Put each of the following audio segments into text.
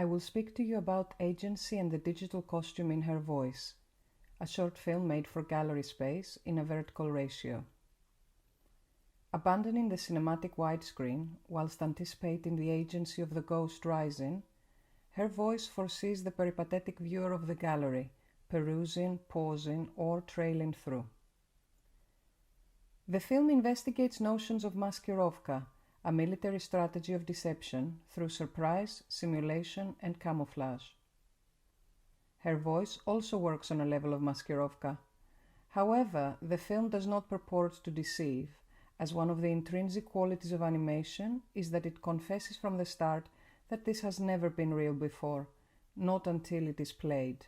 I will speak to you about agency and the digital costume in her voice, a short film made for gallery space in a vertical ratio. Abandoning the cinematic widescreen whilst anticipating the agency of the ghost rising, her voice foresees the peripatetic viewer of the gallery, perusing, pausing, or trailing through. The film investigates notions of maskirovka, a military strategy of deception through surprise, simulation, and camouflage. Her voice also works on a level of maskirovka. However, the film does not purport to deceive, as one of the intrinsic qualities of animation is that it confesses from the start that this has never been real before, not until it is played.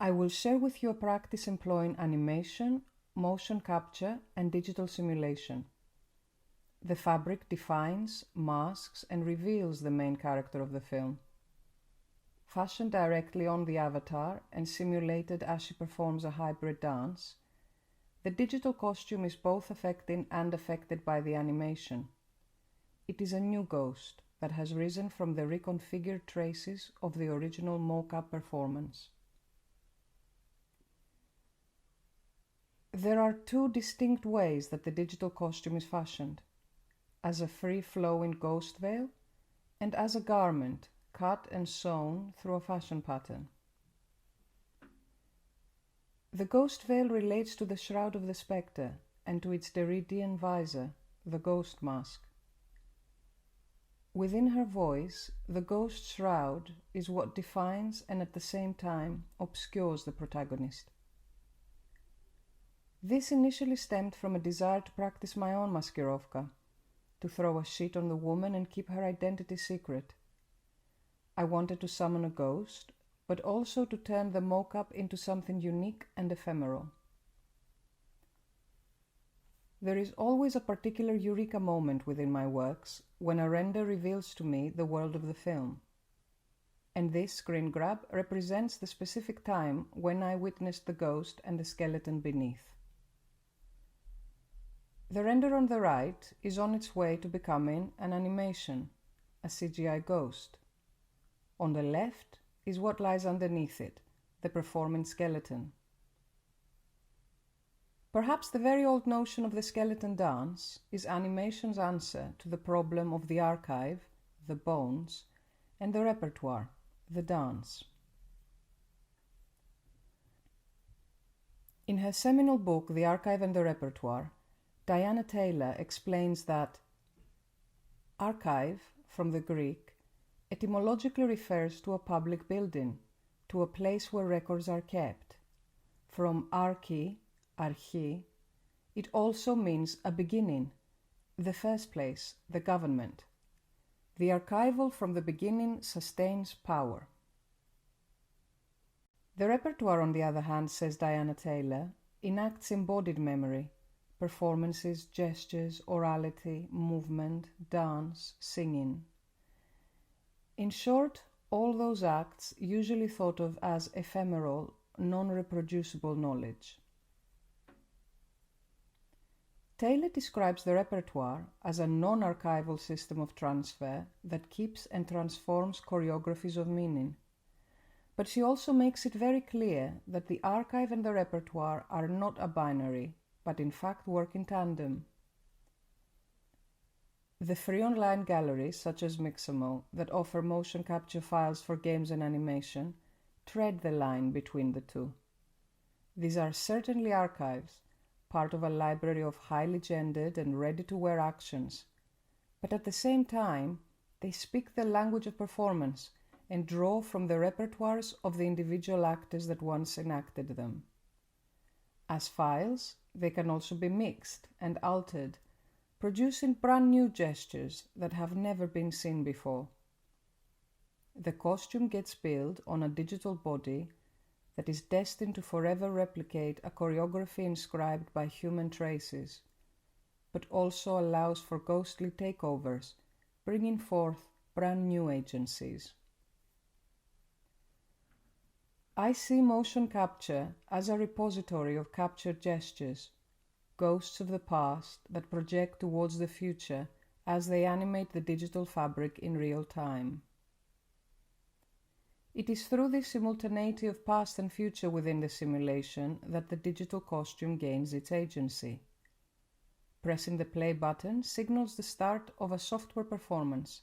I will share with you a practice employing animation, motion capture, and digital simulation. The fabric defines, masks, and reveals the main character of the film. Fashioned directly on the avatar and simulated as she performs a hybrid dance, the digital costume is both affecting and affected by the animation. It is a new ghost that has risen from the reconfigured traces of the original mock-up performance. There are two distinct ways that the digital costume is fashioned: as a free-flowing ghost veil and as a garment cut and sewn through a fashion pattern. The ghost veil relates to the shroud of the spectre and to its Derridian visor, the ghost mask. Within her voice, the ghost shroud is what defines and at the same time obscures the protagonist. This initially stemmed from a desire to practice my own maskirovka, to throw a sheet on the woman and keep her identity secret. I wanted to summon a ghost, but also to turn the mock-up into something unique and ephemeral. There is always a particular eureka moment within my works when a render reveals to me the world of the film. And this screen grab represents the specific time when I witnessed the ghost and the skeleton beneath. The render on the right is on its way to becoming an animation, a CGI ghost. On the left is what lies underneath it, the performing skeleton. Perhaps the very old notion of the skeleton dance is animation's answer to the problem of the archive, the bones, and the repertoire, the dance. In her seminal book, The Archive and the Repertoire, Diana Taylor explains that archive, from the Greek, etymologically refers to a public building, to a place where records are kept. From archi, archi, it also means a beginning, the first place, the government. The archival from the beginning sustains power. The repertoire, on the other hand, says Diana Taylor, enacts embodied memory, performances, gestures, orality, movement, dance, singing. In short, all those acts usually thought of as ephemeral, non-reproducible knowledge. Taylor describes the repertoire as a non-archival system of transfer that keeps and transforms choreographies of meaning. But she also makes it very clear that the archive and the repertoire are not a binary, but in fact work in tandem. The free online galleries, such as Mixamo, that offer motion capture files for games and animation, tread the line between the two. These are certainly archives, part of a library of highly gendered and ready-to-wear actions, but at the same time, they speak the language of performance and draw from the repertoires of the individual actors that once enacted them. As files, they can also be mixed and altered, producing brand new gestures that have never been seen before. The costume gets built on a digital body that is destined to forever replicate a choreography inscribed by human traces, but also allows for ghostly takeovers, bringing forth brand new agencies. I see motion capture as a repository of captured gestures, ghosts of the past that project towards the future as they animate the digital fabric in real time. It is through this simultaneity of past and future within the simulation that the digital costume gains its agency. Pressing the play button signals the start of a software performance,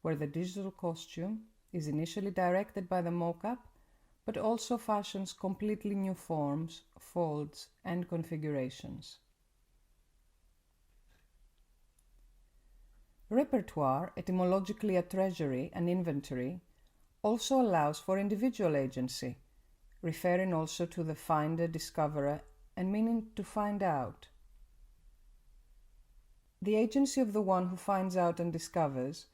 where the digital costume is initially directed by the mocap, but also fashions completely new forms, folds, and configurations. Repertoire, etymologically a treasury, an inventory, also allows for individual agency, referring also to the finder, discoverer, and meaning to find out. The agency of the one who finds out and discovers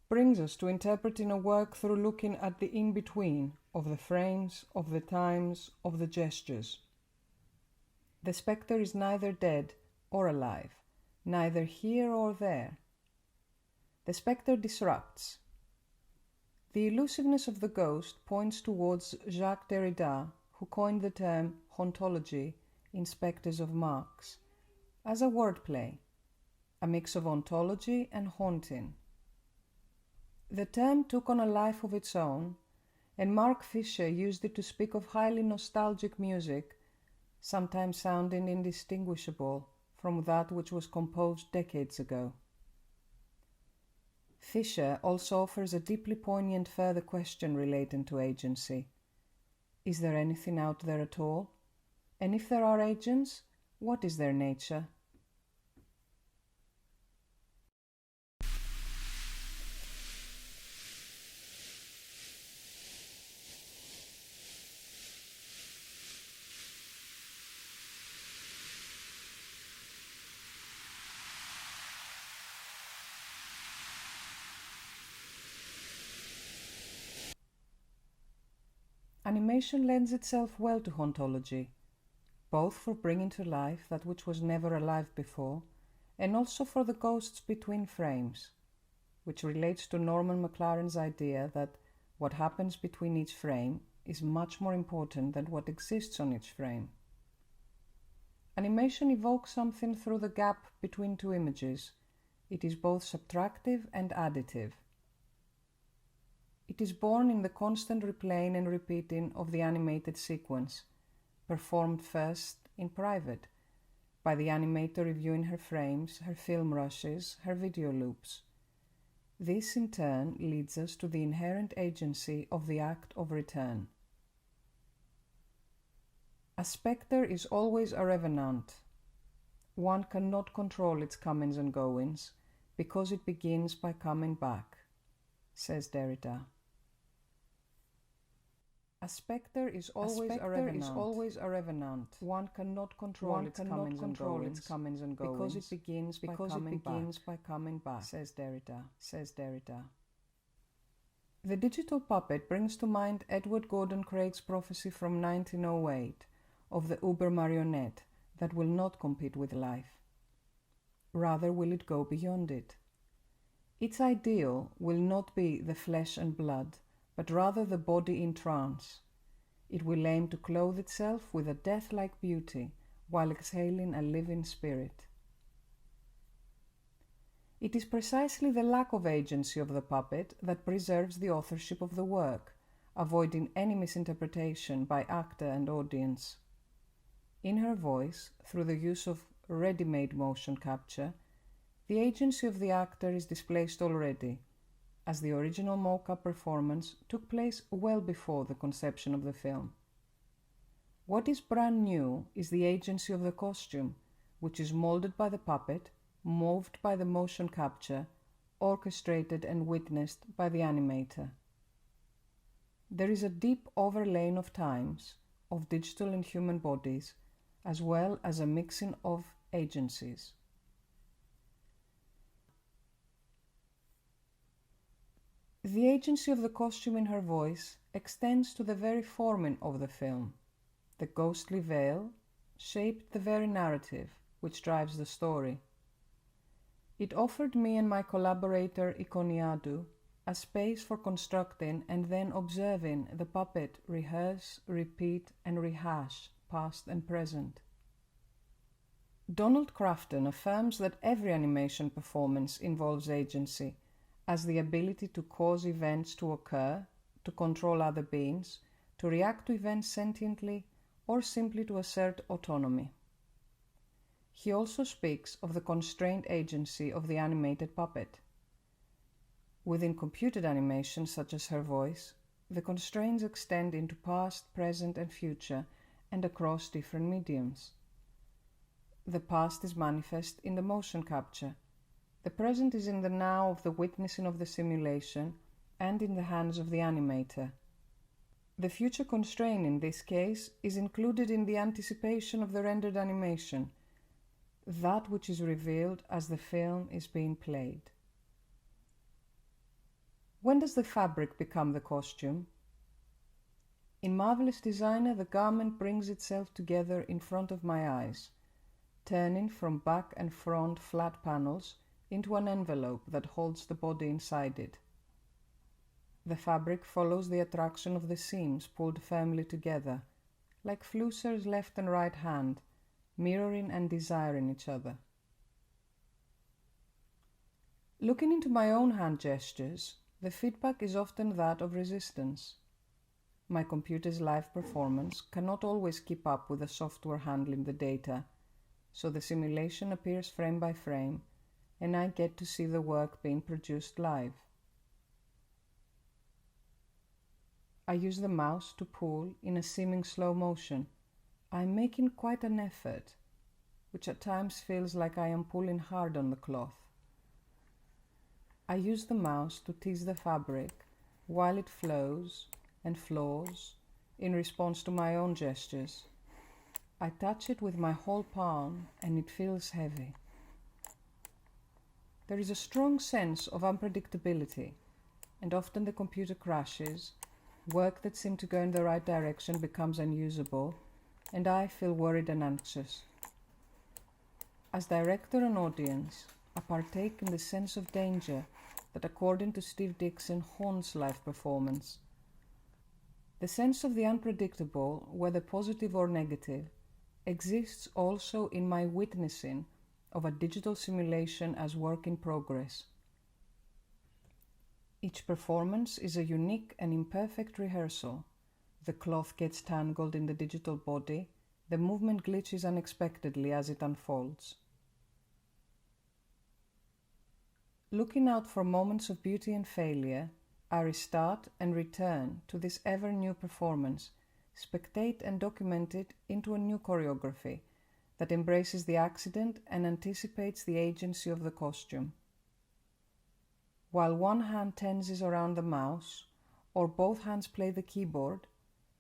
brings us to interpreting a work through looking at the in-between of the frames, of the times, of the gestures. The spectre is neither dead or alive, neither here or there. The spectre disrupts. The elusiveness of the ghost points towards Jacques Derrida, who coined the term hauntology in Spectres of Marx, as a wordplay, a mix of ontology and haunting. The term took on a life of its own, and Mark Fisher used it to speak of highly nostalgic music, sometimes sounding indistinguishable from that which was composed decades ago. Fisher also offers a deeply poignant further question relating to agency. Is there anything out there at all? And if there are agents, what is their nature? Animation lends itself well to hauntology, both for bringing to life that which was never alive before, and also for the ghosts between frames, which relates to Norman McLaren's idea that what happens between each frame is much more important than what exists on each frame. Animation evokes something through the gap between two images. It is both subtractive and additive. It is born in the constant replaying and repeating of the animated sequence, performed first in private, by the animator reviewing her frames, her film rushes, her video loops. This in turn leads us to the inherent agency of the act of return. A spectre is always a revenant. One cannot control its comings and goings, because it begins by coming back, says Derrida. A spectre is always a revenant. One cannot control its comings and goings, because it begins by coming back, says Derrida. The digital puppet brings to mind Edward Gordon Craig's prophecy from 1908 of the Uber marionette that will not compete with life. Rather will it go beyond it. Its ideal will not be the flesh and blood, but rather the body in trance. It will aim to clothe itself with a death-like beauty while exhaling a living spirit. It is precisely the lack of agency of the puppet that preserves the authorship of the work, avoiding any misinterpretation by actor and audience. In her voice, through the use of ready-made motion capture, the agency of the actor is displaced already, as the original mocap performance took place well before the conception of the film. What is brand new is the agency of the costume, which is molded by the puppet, moved by the motion capture, orchestrated and witnessed by the animator. There is a deep overlaying of times, of digital and human bodies, as well as a mixing of agencies. The agency of the costume in her voice extends to the very forming of the film. The ghostly veil shaped the very narrative which drives the story. It offered me and my collaborator Ikoniadu a space for constructing and then observing the puppet rehearse, repeat, and rehash past and present. Donald Crafton affirms that every animation performance involves agency, as the ability to cause events to occur, to control other beings, to react to events sentiently, or simply to assert autonomy. He also speaks of the constrained agency of the animated puppet. Within computed animation, such as her voice, the constraints extend into past, present, and future, and across different mediums. The past is manifest in the motion capture. The present is in the now of the witnessing of the simulation and in the hands of the animator. The future constraint in this case is included in the anticipation of the rendered animation, that which is revealed as the film is being played. When does the fabric become the costume? In Marvelous Designer, the garment brings itself together in front of my eyes, turning from back and front flat panels into an envelope that holds the body inside it. The fabric follows the attraction of the seams pulled firmly together, like Flusser's left and right hand, mirroring and desiring each other. Looking into my own hand gestures, the feedback is often that of resistance. My computer's live performance cannot always keep up with the software handling the data, so the simulation appears frame by frame, and I get to see the work being produced live. I use the mouse to pull in a seeming slow motion. I'm making quite an effort, which at times feels like I am pulling hard on the cloth. I use the mouse to tease the fabric while it flows and flows in response to my own gestures. I touch it with my whole palm and it feels heavy. There is a strong sense of unpredictability, and often the computer crashes, work that seemed to go in the right direction becomes unusable, and I feel worried and anxious. As director and audience, I partake in the sense of danger that, according to Steve Dixon, haunts live performance. The sense of the unpredictable, whether positive or negative, exists also in my witnessing of a digital simulation as work in progress. Each performance is a unique and imperfect rehearsal. The cloth gets tangled in the digital body, the movement glitches unexpectedly as it unfolds. Looking out for moments of beauty and failure, I restart and return to this ever-new performance, spectate and document it into a new choreography that embraces the accident and anticipates the agency of the costume. While one hand tenses around the mouse, or both hands play the keyboard,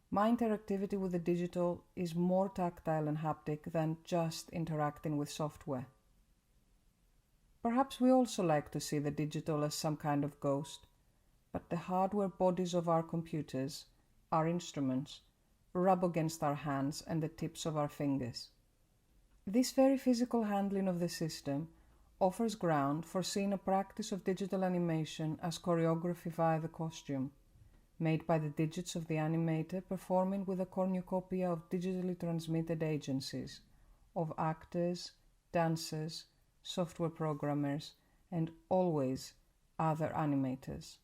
my interactivity with the digital is more tactile and haptic than just interacting with software. Perhaps we also like to see the digital as some kind of ghost, but the hardware bodies of our computers, our instruments, rub against our hands and the tips of our fingers. This very physical handling of the system offers ground for seeing a practice of digital animation as choreography via the costume, made by the digits of the animator performing with a cornucopia of digitally transmitted agencies, of actors, dancers, software programmers, and always other animators.